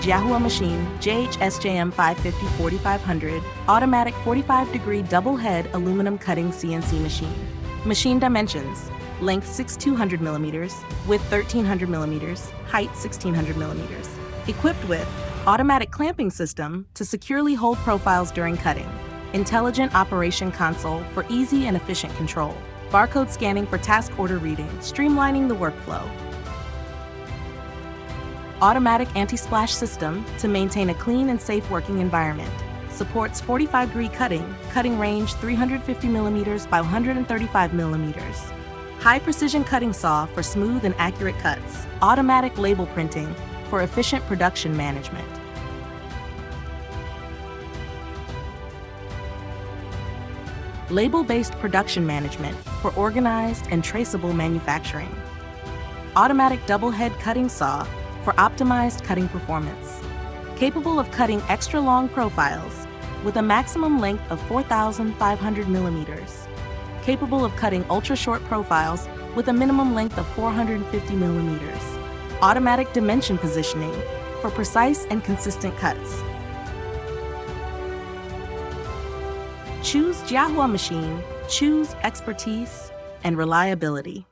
Jiahua machine, JH-SJMN-550X4500, automatic 45-degree double-head aluminum cutting CNC machine. Machine dimensions: length 6,200 mm, width 1,300 mm, height 1,600 mm. Equipped with automatic clamping system to securely hold profiles during cutting, intelligent operation console for easy and efficient control, barcode scanning for task order reading, streamlining the workflow, automatic anti-splash system to maintain a clean and safe working environment, supports 45-degree cutting range 350 mm by 135 mm, high precision cutting saw for smooth and accurate cuts, automatic label printing for efficient production management. Label-based production management for organized and traceable manufacturing. Automatic double-head cutting saw for optimized cutting performance. Capable of cutting extra long profiles with a maximum length of 4,500 millimeters. Capable of cutting ultra-short profiles with a minimum length of 450 millimeters. Automatic dimension positioning for precise and consistent cuts. Choose Jiahua machine, choose expertise and reliability.